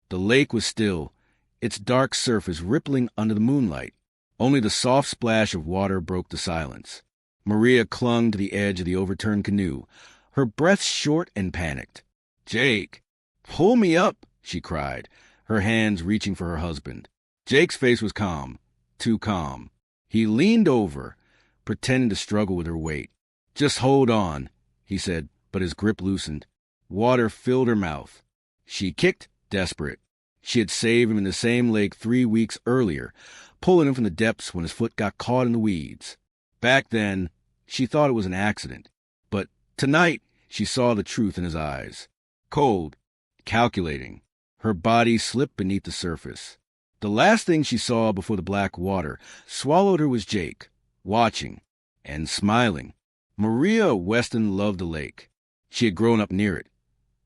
The lake was still, its dark surface rippling under the moonlight. Only the soft splash of water broke the silence. Maria clung to the edge of the overturned canoe, her breath short and panicked. "Jake, pull me up," she cried, her hands reaching for her husband. Jake's face was calm, too calm. He leaned over, pretending to struggle with her weight. "Just hold on," he said, but his grip loosened. Water filled her mouth. She kicked, desperate. She had saved him in the same lake 3 weeks earlier, pulling him from the depths when his foot got caught in the weeds. Back then, she thought it was an accident. But tonight, she saw the truth in his eyes. Cold, calculating. Her body slipped beneath the surface. The last thing she saw before the black water swallowed her was Jake, watching and smiling. Maria Weston loved the lake. She had grown up near it.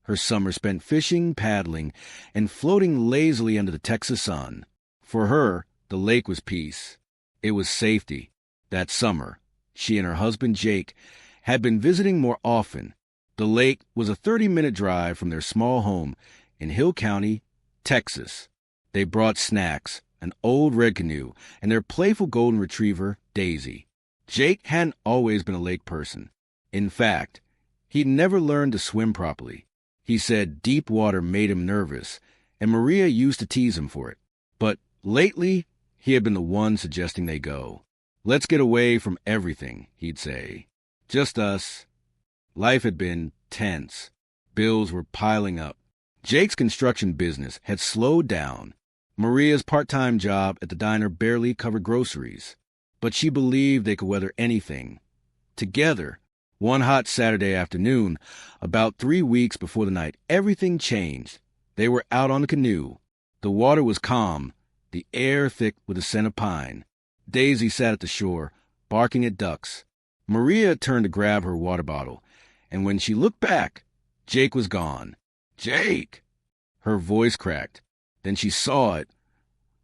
Her summer spent fishing, paddling, and floating lazily under the Texas sun. For her, the lake was peace. It was safety. That summer, she and her husband Jake had been visiting more often. The lake was a 30-minute drive from their small home in Hill County, Texas. They brought snacks, an old red canoe, and their playful golden retriever, Daisy. Jake hadn't always been a lake person. In fact, he'd never learned to swim properly. He said deep water made him nervous, and Maria used to tease him for it. But lately, he had been the one suggesting they go. "Let's get away from everything," he'd say. "Just us." Life had been tense. Bills were piling up. Jake's construction business had slowed down. Maria's part-time job at the diner barely covered groceries. But she believed they could weather anything. Together, one hot Saturday afternoon, about 3 weeks before the night everything changed. They were out on the canoe. The water was calm, the air thick with the scent of pine. Daisy sat at the shore, barking at ducks. Maria turned to grab her water bottle, and when she looked back, Jake was gone. "Jake!" Her voice cracked. Then she saw it.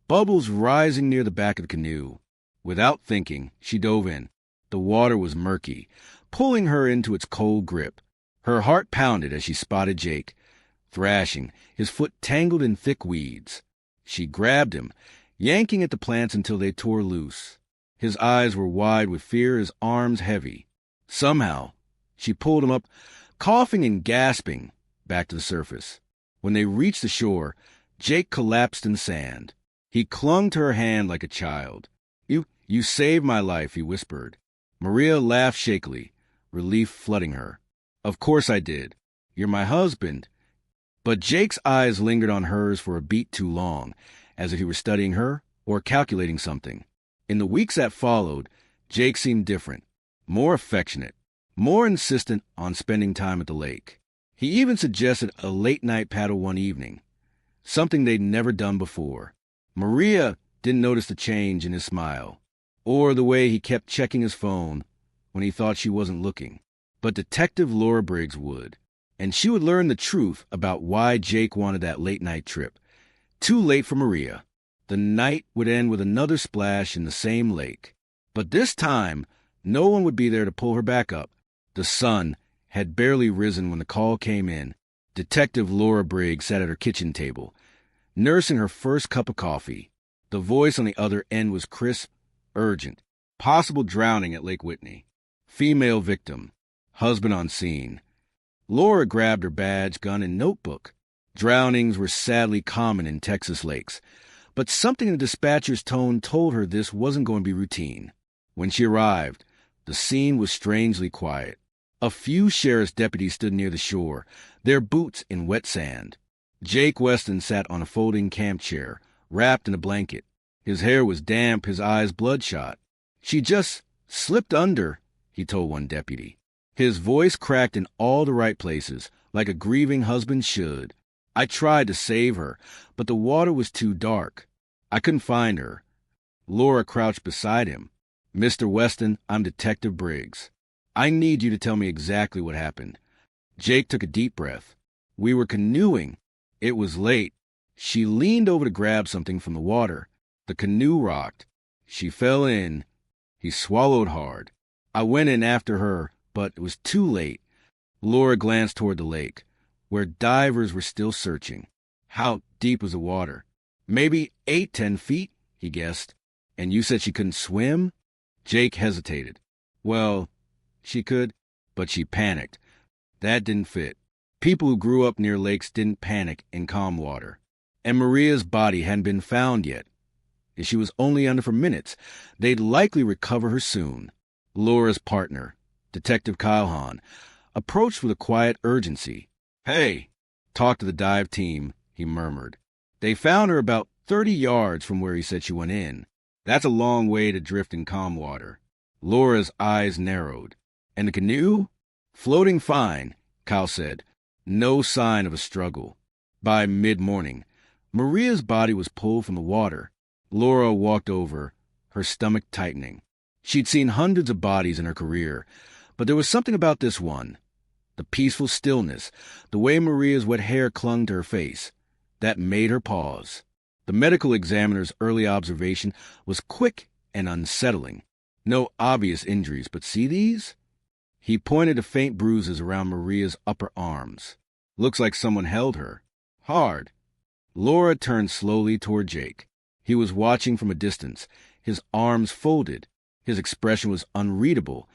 Bubbles rising near the back of the canoe. Without thinking, she dove in. The water was murky, pulling her into its cold grip. Her heart pounded as she spotted Jake, thrashing, his foot tangled in thick weeds. She grabbed him, yanking at the plants until they tore loose. His eyes were wide with fear, his arms heavy. Somehow, she pulled him up, coughing and gasping, back to the surface. When they reached the shore, Jake collapsed in the sand. He clung to her hand like a child. You saved my life," he whispered. Maria laughed shakily, relief flooding her. "Of course I did. You're my husband." But Jake's eyes lingered on hers for a beat too long, as if he were studying her or calculating something. In the weeks that followed, Jake seemed different, more affectionate, more insistent on spending time at the lake. He even suggested a late-night paddle one evening, something they'd never done before. Maria didn't notice the change in his smile, or the way he kept checking his phone when he thought she wasn't looking. But Detective Laura Briggs would, and she would learn the truth about why Jake wanted that late-night trip. Too late for Maria. The night would end with another splash in the same lake. But this time, no one would be there to pull her back up. The sun had barely risen when the call came in. Detective Laura Briggs sat at her kitchen table, nursing her first cup of coffee. The voice on the other end was crisp, urgent. Possible drowning at Lake Whitney. Female victim. Husband on scene. Laura grabbed her badge, gun, and notebook. Drownings were sadly common in Texas lakes, but something in the dispatcher's tone told her this wasn't going to be routine. When she arrived, the scene was strangely quiet. A few sheriff's deputies stood near the shore, their boots in wet sand. Jake Weston sat on a folding camp chair, wrapped in a blanket. His hair was damp, his eyes bloodshot. "She just slipped under," he told one deputy. His voice cracked in all the right places, like a grieving husband should. "I tried to save her, but the water was too dark. I couldn't find her." Laura crouched beside him. "Mr. Weston, I'm Detective Briggs. I need you to tell me exactly what happened." Jake took a deep breath. "We were canoeing. It was late. She leaned over to grab something from the water. The canoe rocked. She fell in." He swallowed hard. "I went in after her, but it was too late." Laura glanced toward the lake, where divers were still searching. "How deep was the water? Maybe 8-10 feet, he guessed. And you said she couldn't swim? Jake hesitated. Well, she could, but she panicked. That didn't fit. People who grew up near lakes didn't panic in calm water. And Maria's body hadn't been found yet. If she was only under for minutes, they'd likely recover her soon. Laura's partner, Detective Kyle Hahn, approached with a quiet urgency. Hey, talk to the dive team, he murmured. They found her about 30 yards from where he said she went in. That's a long way to drift in calm water. Laura's eyes narrowed. And the canoe? Floating fine, Kyle said. No sign of a struggle. By mid-morning, Maria's body was pulled from the water. Laura walked over, her stomach tightening. She'd seen hundreds of bodies in her career, but there was something about this one. The peaceful stillness, the way Maria's wet hair clung to her face, that made her pause. The medical examiner's early observation was quick and unsettling. No obvious injuries, but see these? He pointed to faint bruises around Maria's upper arms. Looks like someone held her. Hard. Laura turned slowly toward Jake. He was watching from a distance, his arms folded. His expression was unreadable,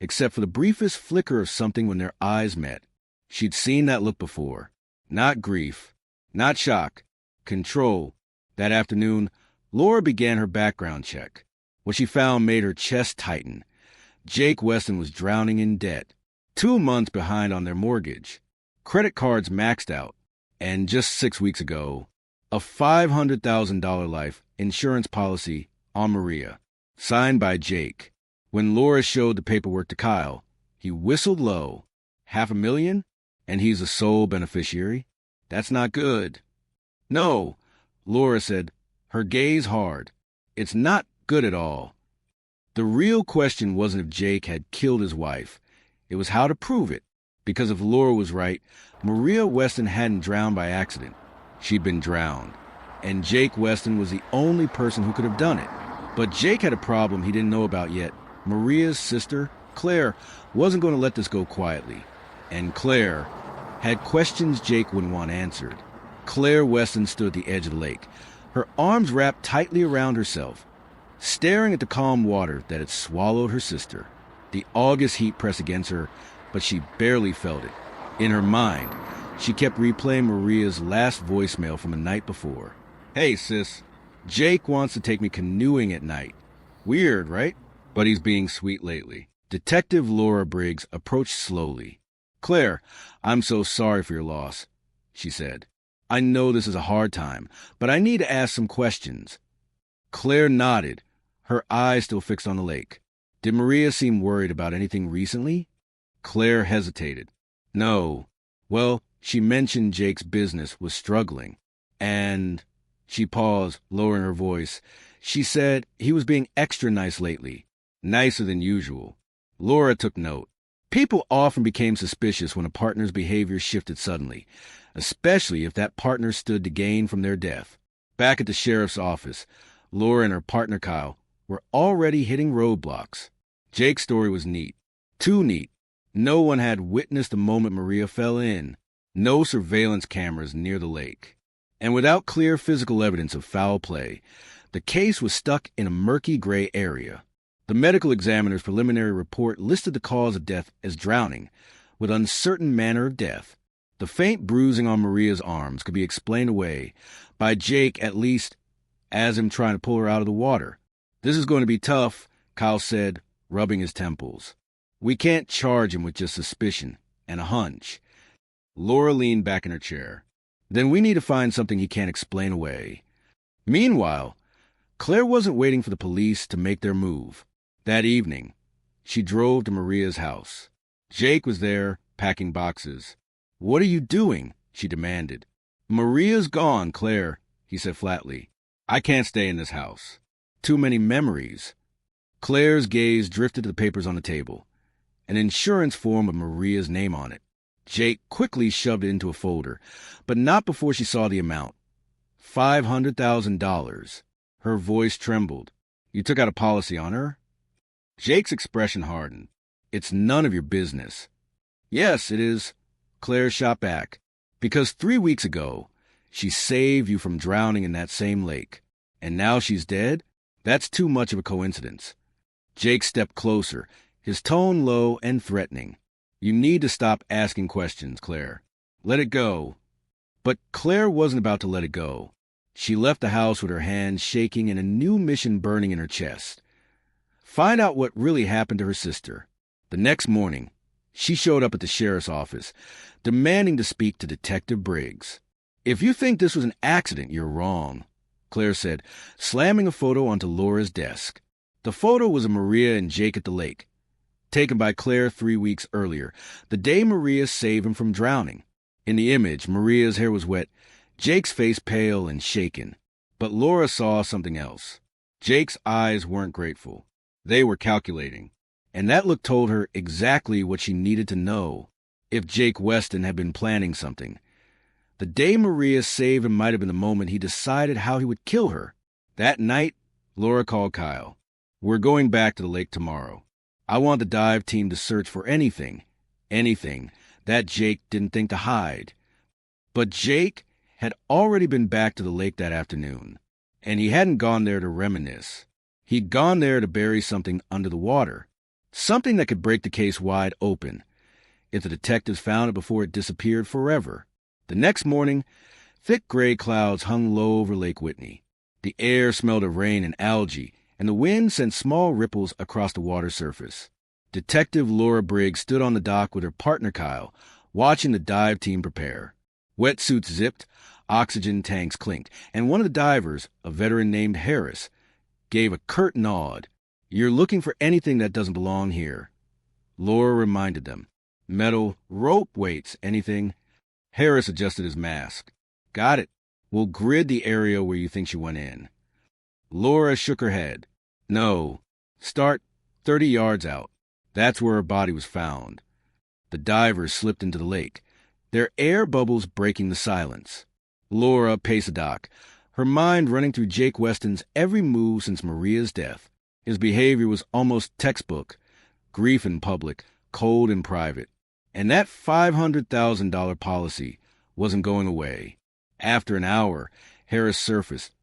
except for the briefest flicker of something when their eyes met. She'd seen that look before. Not grief, not shock, control. That afternoon, Laura began her background check. What she found made her chest tighten. Jake Weston was drowning in debt, 2 months behind on their mortgage. Credit cards maxed out. And just 6 weeks ago, a $500,000 life insurance policy on Maria, signed by Jake. When Laura showed the paperwork to Kyle, he whistled low. $500,000? And he's the sole beneficiary? That's not good. No, Laura said, her gaze hard. It's not good at all. The real question wasn't if Jake had killed his wife. It was how to prove it. Because if Laura was right, Maria Weston hadn't drowned by accident. She'd been drowned. And Jake Weston was the only person who could have done it. But Jake had a problem he didn't know about yet. Maria's sister, Claire, wasn't going to let this go quietly. And Claire had questions Jake wouldn't want answered. Claire Weston stood at the edge of the lake, her arms wrapped tightly around herself, staring at the calm water that had swallowed her sister. The August heat pressed against her, but she barely felt it. In her mind, she kept replaying Maria's last voicemail from the night before. Hey, sis, Jake wants to take me canoeing at night. Weird, right? But he's being sweet lately. Detective Laura Briggs approached slowly. Claire, I'm so sorry for your loss, she said. I know this is a hard time, but I need to ask some questions. Claire nodded, her eyes still fixed on the lake. Did Maria seem worried about anything recently? Claire hesitated. No. Well, she mentioned Jake's business was struggling. And, she paused, lowering her voice, she said he was being extra nice lately. Nicer than usual. Laura took note. People often became suspicious when a partner's behavior shifted suddenly, especially if that partner stood to gain from their death. Back at the sheriff's office, Laura and her partner Kyle were already hitting roadblocks. Jake's story was neat. Too neat. No one had witnessed the moment Maria fell in. No surveillance cameras near the lake. And without clear physical evidence of foul play, the case was stuck in a murky gray area. The medical examiner's preliminary report listed the cause of death as drowning, with uncertain manner of death. The faint bruising on Maria's arms could be explained away by Jake, at least as him trying to pull her out of the water. This is going to be tough, Kyle said, rubbing his temples. We can't charge him with just suspicion and a hunch. Laura leaned back in her chair. Then we need to find something he can't explain away. Meanwhile, Claire wasn't waiting for the police to make their move. That evening, she drove to Maria's house. Jake was there, packing boxes. What are you doing? She demanded. Maria's gone, Claire, he said flatly. I can't stay in this house. Too many memories. Claire's gaze drifted to the papers on the table. An insurance form with Maria's name on it. Jake quickly shoved it into a folder, but not before she saw the amount. $500,000. Her voice trembled. You took out a policy on her? Jake's expression hardened. It's none of your business. Yes, it is. Claire shot back. Because 3 weeks ago, She saved you from drowning in that same lake. And now she's dead? That's too much of a coincidence. Jake stepped closer, his tone low and threatening. You need to stop asking questions, Claire. Let it go. But Claire wasn't about to let it go. She left the house with her hands shaking and a new mission burning in her chest. Find out what really happened to her sister. The next morning, she showed up at the sheriff's office, demanding to speak to Detective Briggs. If you think this was an accident, you're wrong, Claire said, slamming a photo onto Laura's desk. The photo was of Maria and Jake at the lake, taken by Claire 3 weeks earlier, the day Maria saved him from drowning. In the image, Maria's hair was wet, Jake's face pale and shaken. But Laura saw something else. Jake's eyes weren't grateful. They were calculating. And that look told her exactly what she needed to know. If Jake Weston had been planning something. The day Maria saved him might have been the moment he decided how he would kill her. That night, Laura called Kyle. We're going back to the lake tomorrow. I want the dive team to search for anything that Jake didn't think to hide. But Jake had already been back to the lake that afternoon, and he hadn't gone there to reminisce. He'd gone there to bury something under the water, something that could break the case wide open, if the detectives found it before it disappeared forever. The next morning, thick gray clouds hung low over Lake Whitney. The air smelled of rain and algae, and the wind sent small ripples across the water surface. Detective Laura Briggs stood on the dock with her partner Kyle, watching the dive team prepare. Wetsuits zipped, oxygen tanks clinked, and one of the divers, a veteran named Harris, gave a curt nod. You're looking for anything that doesn't belong here. Laura reminded them. Metal, rope, weights, anything. Harris adjusted his mask. Got it. We'll grid the area where you think she went in. Laura shook her head. No. Start 30 yards out. That's where her body was found. The divers slipped into the lake, their air bubbles breaking the silence. Laura paced the dock, her mind running through Jake Weston's every move since Maria's death. His behavior was almost textbook. Grief in public, cold in private. And that $500,000 policy wasn't going away. After an hour, Harris surfaced,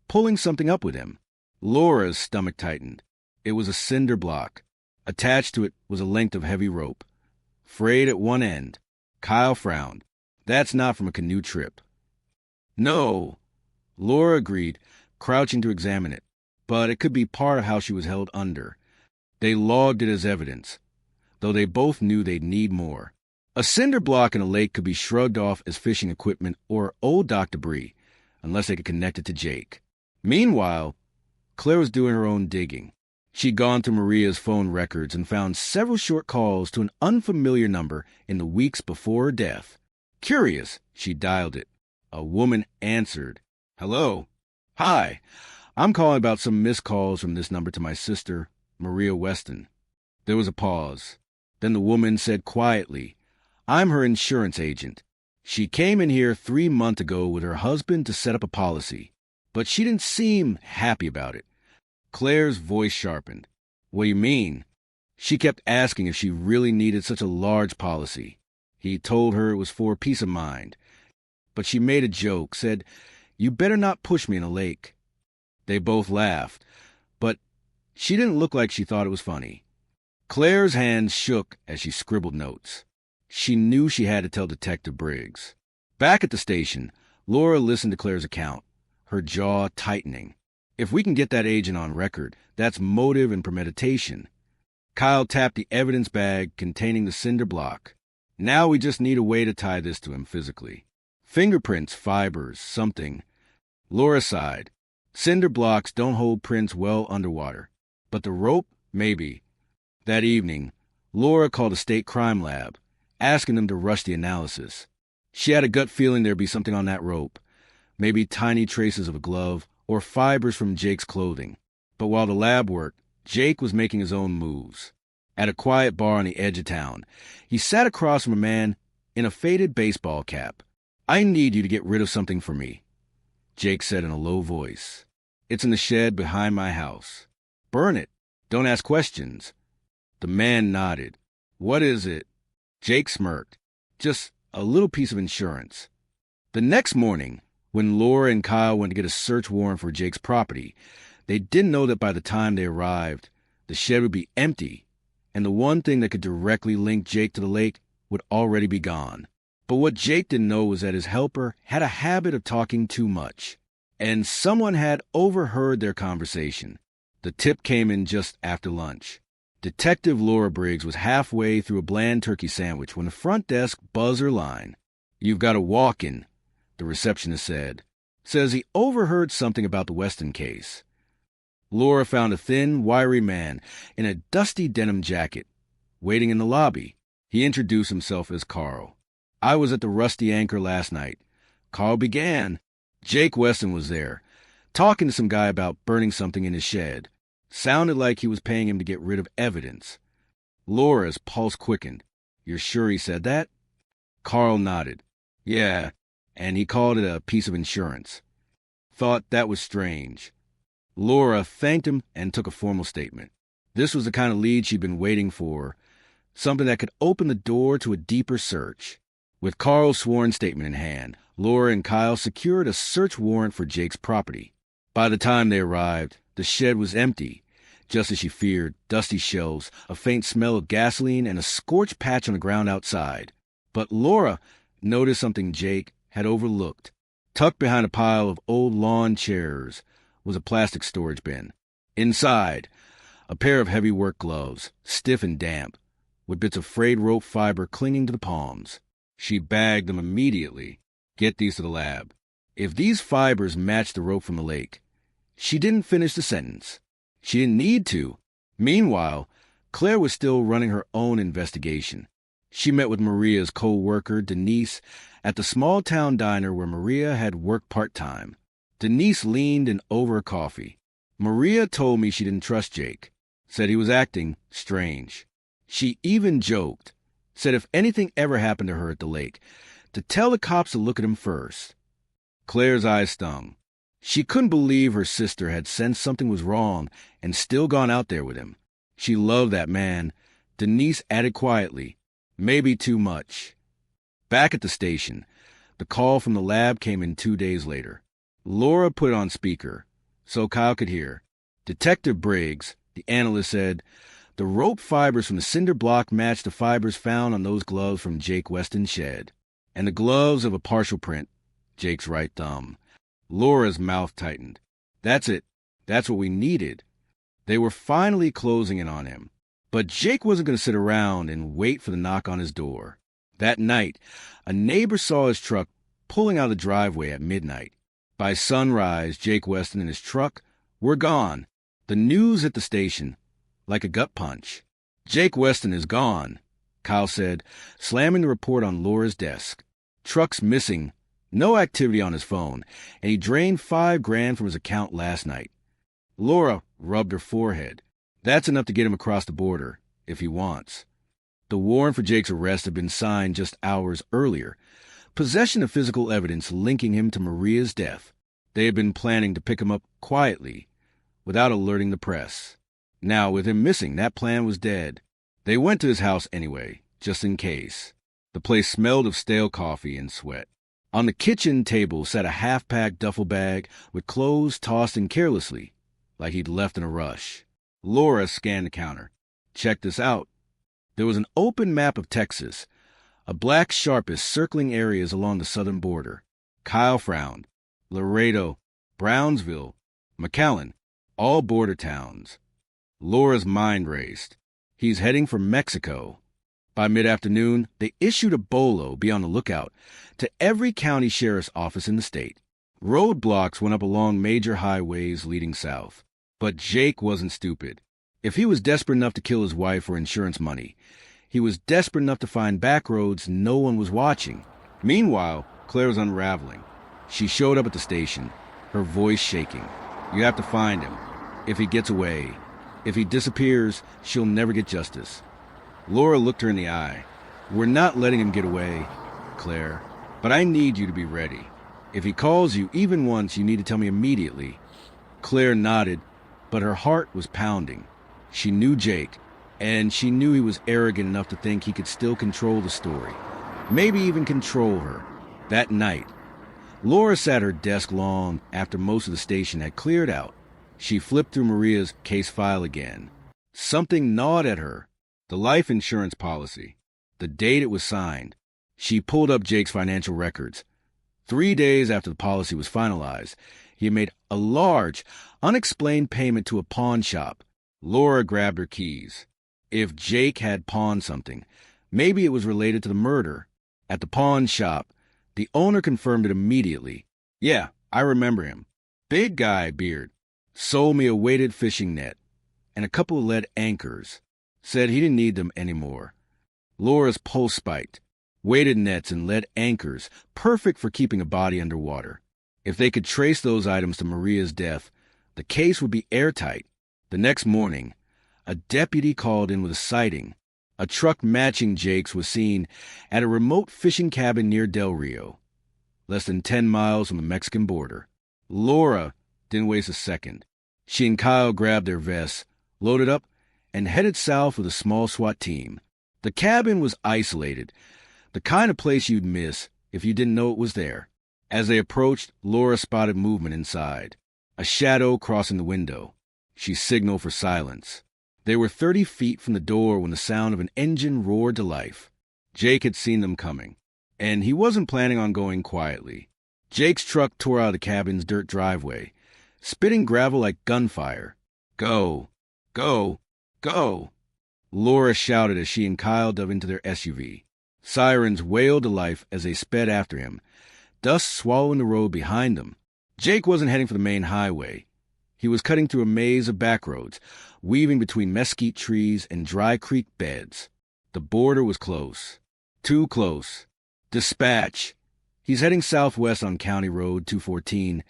pulling something up with him. Laura's stomach tightened. It was a cinder block. Attached to it was a length of heavy rope, frayed at one end. Kyle frowned. That's not from a canoe trip. No, Laura agreed, crouching to examine it. But it could be part of how she was held under. They logged it as evidence, though they both knew they'd need more. A cinder block in a lake could be shrugged off as fishing equipment or old dock debris, unless they could connect it to Jake. Meanwhile, Claire was doing her own digging. She'd gone through Maria's phone records and found several short calls to an unfamiliar number in the weeks before her death. Curious, she dialed it. A woman answered. Hello. Hi. I'm calling about some missed calls from this number to my sister, Maria Weston. There was a pause. Then the woman said quietly, I'm her insurance agent. She came in here 3 months ago with her husband to set up a policy, but she didn't seem happy about it. Claire's voice sharpened. What do you mean? She kept asking if she really needed such a large policy. He told her it was for peace of mind. But she made a joke, said, You better not push me in a lake. They both laughed, but she didn't look like she thought it was funny. Claire's hands shook as she scribbled notes. She knew she had to tell Detective Briggs. Back at the station, Laura listened to Claire's account, her jaw tightening. If we can get that agent on record, that's motive and premeditation. Kyle tapped the evidence bag containing the cinder block. Now we just need a way to tie this to him physically. Fingerprints, fibers, something. Laura sighed. Cinder blocks don't hold prints well underwater. But the rope, maybe. That evening, Laura called a state crime lab, asking them to rush the analysis. She had a gut feeling there'd be something on that rope. Maybe tiny traces of a glove, or fibers from Jake's clothing. But while the lab worked, Jake was making his own moves. At a quiet bar on the edge of town, he sat across from a man in a faded baseball cap. I need you to get rid of something for me, Jake said in a low voice. It's in the shed behind my house. Burn it. Don't ask questions. The man nodded. What is it? Jake smirked. Just a little piece of insurance. The next morning, When Laura and Kyle went to get a search warrant for Jake's property, they didn't know that by the time they arrived, the shed would be empty, and the one thing that could directly link Jake to the lake would already be gone. But what Jake didn't know was that his helper had a habit of talking too much, and someone had overheard their conversation. The tip came in just after lunch. Detective Laura Briggs was halfway through a bland turkey sandwich when the front desk buzzed her line. "You've got a walk-in," the receptionist said. "Says he overheard something about the Weston case." Laura found a thin, wiry man in a dusty denim jacket waiting in the lobby. He introduced himself as Carl. "I was at the Rusty Anchor last night." Carl began. Jake Weston was there, talking to some guy about burning something in his shed. Sounded like he was paying him to get rid of evidence. Laura's pulse quickened. "You're sure he said that?" Carl nodded. "Yeah, and he called it a piece of insurance." Thought that was strange. Laura thanked him and took a formal statement. This was the kind of lead she'd been waiting for, something that could open the door to a deeper search. With Carl's sworn statement in hand, Laura and Kyle secured a search warrant for Jake's property. By the time they arrived, the shed was empty. Just as she feared, dusty shelves, a faint smell of gasoline, and a scorched patch on the ground outside. But Laura noticed something Jake had overlooked. Tucked behind a pile of old lawn chairs was a plastic storage bin. Inside, a pair of heavy work gloves, stiff and damp, with bits of frayed rope fiber clinging to the palms. She bagged them immediately. "Get these to the lab. If these fibers match the rope from the lake." She didn't finish the sentence. She didn't need to. Meanwhile, Claire was still running her own investigation. She met with Maria's co-worker, Denise, at the small-town diner where Maria had worked part-time. Denise leaned in over her coffee. "Maria told me she didn't trust Jake. Said he was acting strange. She even joked. Said if anything ever happened to her at the lake, to tell the cops to look at him first." Claire's eyes stung. She couldn't believe her sister had sensed something was wrong and still gone out there with him. She loved that man. Denise added quietly, "Maybe too much." Back at the station, the call from the lab came in 2 days later. Laura put it on speaker so Kyle could hear. Detective Briggs, the analyst, said, "The rope fibers from the cinder block matched the fibers found on those gloves from Jake Weston's shed. And the gloves of a partial print, Jake's right thumb." Laura's mouth tightened. That's it. That's what we needed. They were finally closing in on him. But Jake wasn't going to sit around and wait for the knock on his door. That night, a neighbor saw his truck pulling out of the driveway at midnight. By sunrise, Jake Weston and his truck were gone. The news hit the station like a gut punch. "Jake Weston is gone," Kyle said, slamming the report on Laura's desk. "Truck's missing. No activity on his phone, and he drained $5,000 from his account last night." Laura rubbed her forehead. "That's enough to get him across the border, if he wants." The warrant for Jake's arrest had been signed just hours earlier. Possession of physical evidence linking him to Maria's death. They had been planning to pick him up quietly, without alerting the press. Now, with him missing, that plan was dead. They went to his house anyway, just in case. The place smelled of stale coffee and sweat. On the kitchen table sat a half-packed duffel bag with clothes tossed in carelessly, like he'd left in a rush. Laura scanned the counter. "Check this out." There was an open map of Texas, a black sharpie circling areas along the southern border. Kyle frowned. Laredo, Brownsville, McAllen, all border towns. Laura's mind raced. He's heading for Mexico. By mid-afternoon, they issued a bolo, "Be on the lookout," to every county sheriff's office in the state. Roadblocks went up along major highways leading south. But Jake wasn't stupid. If he was desperate enough to kill his wife for insurance money, he was desperate enough to find back roads no one was watching. Meanwhile, Claire was unraveling. She showed up at the station, her voice shaking. "You have to find him. If he gets away, if he disappears, she'll never get justice." Laura looked her in the eye. "We're not letting him get away, Claire, but I need you to be ready. If he calls you even once, you need to tell me immediately." Claire nodded, but her heart was pounding. She knew Jake, and she knew he was arrogant enough to think he could still control the story. Maybe even control her. That night, Laura sat at her desk long after most of the station had cleared out. She flipped through Maria's case file again. Something gnawed at her. The life insurance policy. The date it was signed. She pulled up Jake's financial records. 3 days after the policy was finalized, he had made a large, unexplained payment to a pawn shop. Laura grabbed her keys. If Jake had pawned something, maybe it was related to the murder. At the pawn shop, the owner confirmed it immediately. Yeah, I remember him. Big guy, beard. Sold me a weighted fishing net and a couple of lead anchors. Said he didn't need them anymore. Laura's pulse spiked. Weighted nets and lead anchors, perfect for keeping a body underwater. If they could trace those items to Maria's death, the case would be airtight. The next morning, a deputy called in with a sighting. A truck matching Jake's was seen at a remote fishing cabin near Del Rio, less than 10 miles from the Mexican border. Laura didn't waste a second. She and Kyle grabbed their vests, loaded up, and headed south with a small SWAT team. The cabin was isolated, the kind of place you'd miss if you didn't know it was there. As they approached, Laura spotted movement inside. A shadow crossing the window. She signaled for silence. They were 30 feet from the door when the sound of an engine roared to life. Jake had seen them coming, and he wasn't planning on going quietly. Jake's truck tore out of the cabin's dirt driveway, spitting gravel like gunfire. Go! Go! Go! Laura shouted as she and Kyle dove into their SUV. Sirens wailed to life as they sped after him, dust swallowing the road behind them. Jake wasn't heading for the main highway. He was cutting through a maze of back roads, weaving between mesquite trees and dry creek beds. The border was close. Too close. Dispatch! He's heading southwest on County Road 214.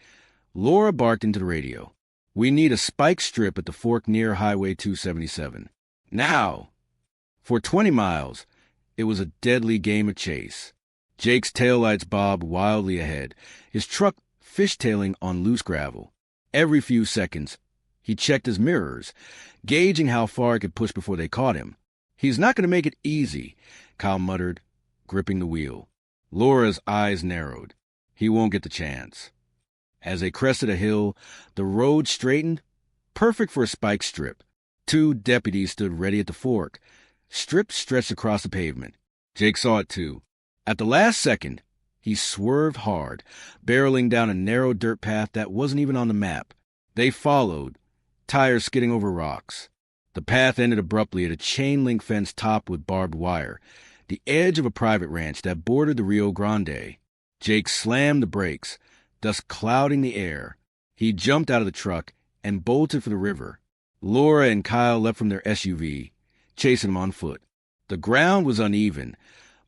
Laura barked into the radio. We need a spike strip at the fork near Highway 277. Now! For 20 miles, it was a deadly game of chase. Jake's taillights bobbed wildly ahead, his truck fishtailing on loose gravel. Every few seconds, he checked his mirrors, gauging how far he could push before they caught him. He's not going to make it easy, Kyle muttered, gripping the wheel. Laura's eyes narrowed. He won't get the chance. As they crested a hill, the road straightened, perfect for a spike strip. 2 deputies stood ready at the fork. Strips stretched across the pavement. Jake saw it too. At the last second, he swerved hard, barreling down a narrow dirt path that wasn't even on the map. They followed, tires skidding over rocks. The path ended abruptly at a chain-link fence topped with barbed wire, the edge of a private ranch that bordered the Rio Grande. Jake slammed the brakes, dust clouding the air. He jumped out of the truck and bolted for the river. Laura and Kyle leapt from their SUV, chasing him on foot. The ground was uneven,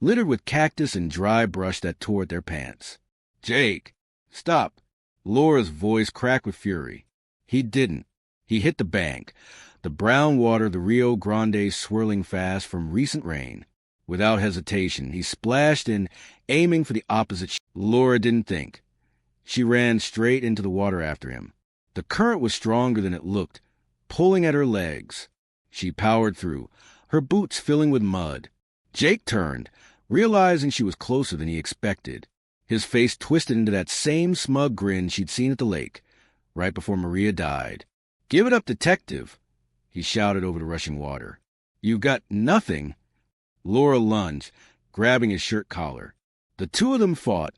littered with cactus and dry brush that tore at their pants. Jake, stop! Laura's voice cracked with fury. He didn't. He hit the bank, the brown water of the Rio Grande swirling fast from recent rain. Without hesitation, he splashed in, aiming for the opposite. Laura didn't think. She ran straight into the water after him. The current was stronger than it looked, pulling at her legs. She powered through, her boots filling with mud. Jake turned, realizing she was closer than he expected. His face twisted into that same smug grin she'd seen at the lake, right before Maria died. "Give it up, detective," he shouted over the rushing water. "You've got nothing." Laura lunged, grabbing his shirt collar. The two of them fought,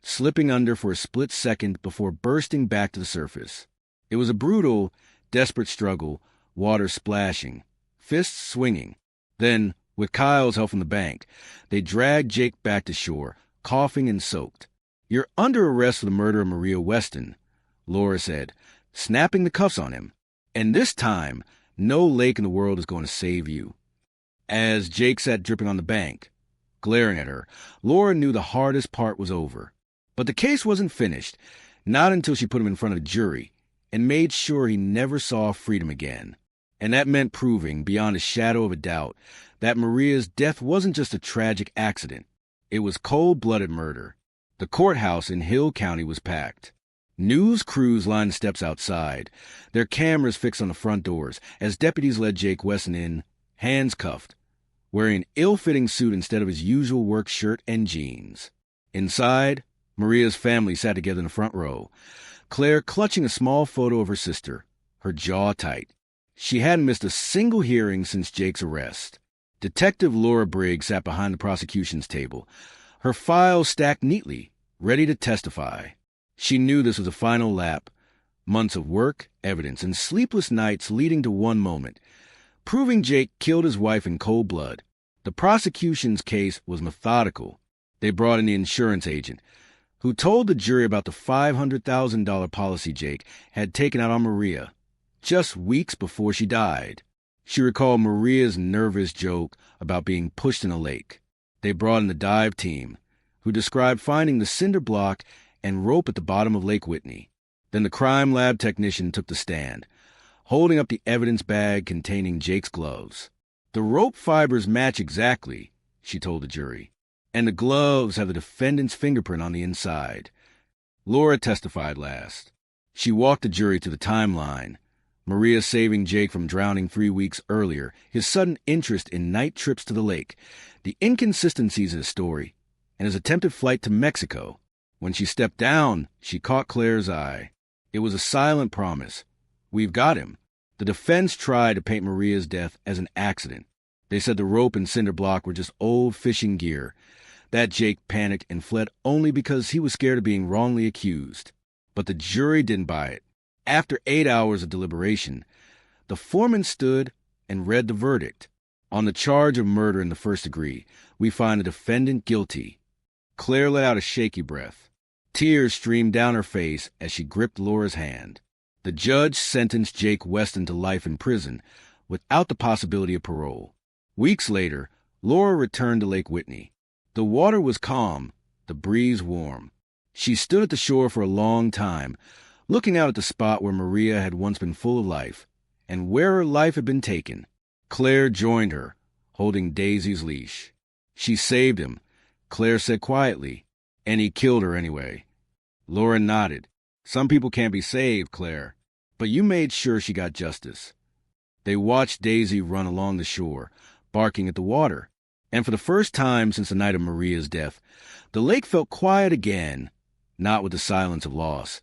slipping under for a split second before bursting back to the surface. It was a brutal, desperate struggle, water splashing, fists swinging. Then, with Kyle's help from the bank, they dragged Jake back to shore, coughing and soaked. "You're under arrest for the murder of Maria Weston," Laura said, snapping the cuffs on him. "And this time, no lake in the world is going to save you." As Jake sat dripping on the bank, glaring at her, Laura knew the hardest part was over. But the case wasn't finished, not until she put him in front of a jury and made sure he never saw freedom again. And that meant proving, beyond a shadow of a doubt, that Maria's death wasn't just a tragic accident. It was cold-blooded murder. The courthouse in Hill County was packed. News crews lined the steps outside, their cameras fixed on the front doors, as deputies led Jake Weston in, hands cuffed, wearing an ill-fitting suit instead of his usual work shirt and jeans. Inside, Maria's family sat together in the front row, Claire clutching a small photo of her sister, her jaw tight. She hadn't missed a single hearing since Jake's arrest. Detective Laura Briggs sat behind the prosecution's table, her files stacked neatly, ready to testify. She knew this was a final lap, months of work, evidence, and sleepless nights leading to one moment, proving Jake killed his wife in cold blood. The prosecution's case was methodical. They brought in the insurance agent, who told the jury about the $500,000 policy Jake had taken out on Maria just weeks before she died. She recalled Maria's nervous joke about being pushed in a lake. They brought in the dive team, who described finding the cinder block and rope at the bottom of Lake Whitney. Then the crime lab technician took the stand, holding up the evidence bag containing Jake's gloves. "The rope fibers match exactly," she told the jury, "and the gloves have the defendant's fingerprint on the inside." Laura testified last. She walked the jury to the timeline. Maria saving Jake from drowning 3 weeks earlier, his sudden interest in night trips to the lake, the inconsistencies in his story, and his attempted flight to Mexico. When she stepped down, she caught Claire's eye. It was a silent promise. "We've got him." The defense tried to paint Maria's death as an accident. They said the rope and cinder block were just old fishing gear, that Jake panicked and fled only because he was scared of being wrongly accused. But the jury didn't buy it. After 8 hours of deliberation, the foreman stood and read the verdict. "On the charge of murder in the first degree, we find the defendant guilty." Claire let out a shaky breath. Tears streamed down her face as she gripped Laura's hand. The judge sentenced Jake Weston to life in prison, without the possibility of parole. Weeks later, Laura returned to Lake Whitney. The water was calm, the breeze warm. She stood at the shore for a long time, looking out at the spot where Maria had once been full of life, and where her life had been taken. Claire joined her, holding Daisy's leash. "She saved him," Claire said quietly, "and he killed her anyway." Laura nodded. "Some people can't be saved, Claire, but you made sure she got justice." They watched Daisy run along the shore, barking at the water. And for the first time since the night of Maria's death, the lake felt quiet again, not with the silence of loss,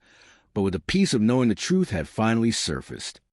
but with the peace of knowing the truth had finally surfaced.